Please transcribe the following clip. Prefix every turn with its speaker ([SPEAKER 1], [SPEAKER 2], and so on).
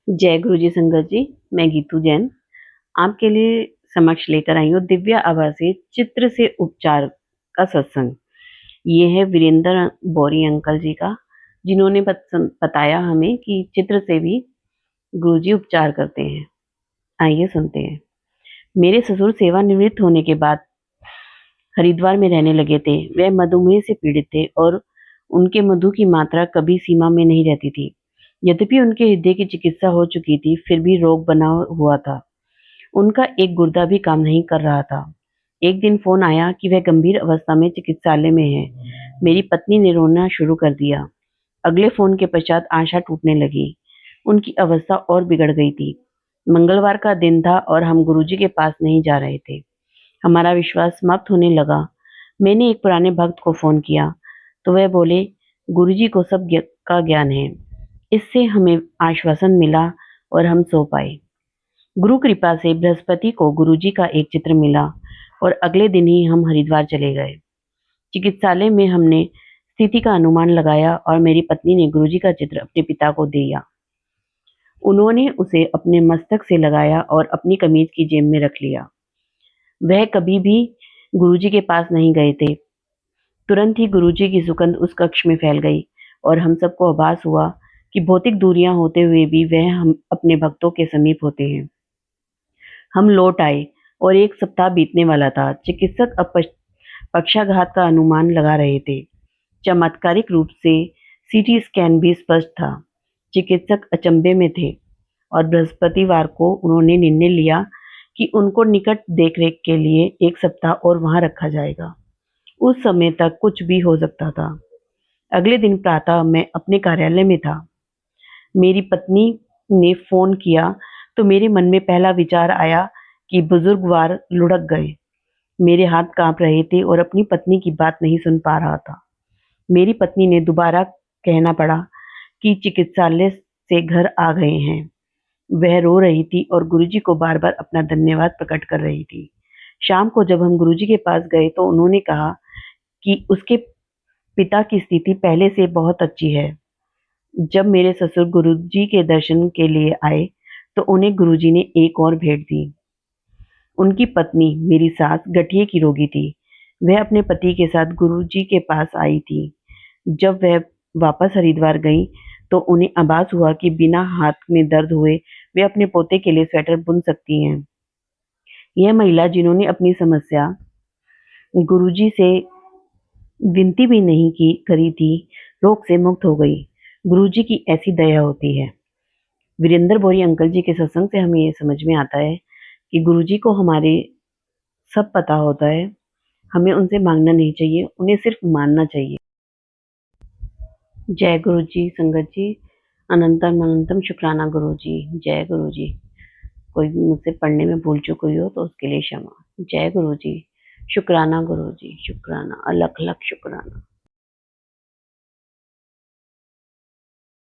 [SPEAKER 1] जय गुरु जी संगत जी। मैं गीतू जैन आपके लिए समक्ष लेकर आई हूँ दिव्या आभासी चित्र से उपचार का सत्संग। ये है वीरेंद्र बोरी अंकल जी का, जिन्होंने बताया हमें कि चित्र से भी गुरु जी उपचार करते हैं। आइए सुनते हैं। मेरे ससुर सेवानिवृत्त होने के बाद हरिद्वार में रहने लगे थे। वह मधुमेह से पीड़ित थे और उनके मधु की मात्रा कभी सीमा में नहीं रहती थी। यद्यपि उनके हृदय की चिकित्सा हो चुकी थी, फिर भी रोग बना हुआ था। उनका एक गुर्दा भी काम नहीं कर रहा था। एक दिन फोन आया कि वह गंभीर अवस्था में चिकित्सालय में है। मेरी पत्नी ने रोना शुरू कर दिया। अगले फोन के पश्चात आशा टूटने लगी। उनकी अवस्था और बिगड़ गई थी। मंगलवार का दिन था और हम गुरुजी के पास नहीं जा रहे थे। हमारा विश्वास समाप्त होने लगा। मैंने एक पुराने भक्त को फोन किया तो वह बोले, गुरुजी को सब का ज्ञान है। इससे हमें आश्वासन मिला और हम सो पाए। गुरु कृपा से बृहस्पति को गुरुजी का एक चित्र मिला और अगले दिन ही हम हरिद्वार चले गए। चिकित्सालय में हमने स्थिति का अनुमान लगाया और मेरी पत्नी ने गुरुजी का चित्र अपने पिता को दिया। उन्होंने उसे अपने मस्तक से लगाया और अपनी कमीज की जेब में रख लिया। वह कभी भी गुरुजी के पास नहीं गए थे। तुरंत ही गुरुजी की सुगंध उस कक्ष में फैल गई और हम सबको आभास हुआ कि भौतिक दूरियां होते हुए भी वह हम अपने भक्तों के समीप होते हैं। हम लौट आए और एक सप्ताह बीतने वाला था। चिकित्सक अब पक्षाघात का अनुमान लगा रहे थे। चमत्कारिक रूप से सीटी स्कैन भी स्पष्ट था। चिकित्सक अचंभे में थे और बृहस्पतिवार को उन्होंने निर्णय लिया कि उनको निकट देखरेख के लिए एक सप्ताह और वहां रखा जाएगा। उस समय तक कुछ भी हो सकता था। अगले दिन प्रातः मैं अपने कार्यालय में था। मेरी पत्नी ने फोन किया तो मेरे मन में पहला विचार आया कि बुजुर्गवार लुढ़क गए। मेरे हाथ कांप रहे थे और अपनी पत्नी की बात नहीं सुन पा रहा था। मेरी पत्नी ने दोबारा कहना पड़ा कि चिकित्सालय से घर आ गए हैं। वह रो रही थी और गुरुजी को बार बार अपना धन्यवाद प्रकट कर रही थी। शाम को जब हम गुरुजी के पास गए तो उन्होंने कहा कि उसके पिता की स्थिति पहले से बहुत अच्छी है। जब मेरे ससुर गुरुजी के दर्शन के लिए आए तो उन्हें गुरुजी ने एक और भेंट दी। उनकी पत्नी मेरी सास गठिए की रोगी थी। वह अपने पति के साथ गुरुजी के पास आई थी। जब वह वापस हरिद्वार गईं तो उन्हें आभास हुआ कि बिना हाथ में दर्द हुए वे अपने पोते के लिए स्वेटर बुन सकती हैं। यह महिला, जिन्होंने अपनी समस्या गुरुजी से विनती भी नहीं की करी थी, रोग से मुक्त हो गई। गुरुजी की ऐसी दया होती है। वीरेंद्र बोरी अंकल जी के सत्संग से हमें ये समझ में आता है कि गुरुजी को हमारे सब पता होता है। हमें उनसे मांगना नहीं चाहिए, उन्हें सिर्फ मानना चाहिए। जय गुरु जी संगत जी। अनंतम अनंतम शुक्राना गुरु जी। जय गुरु जी। कोई मुझसे पढ़ने में भूल चूक हुई हो तो उसके लिए क्षमा। जय गुरु जी। शुक्राना गुरु जी, शुक्राना, अलख अलख शुक्राना।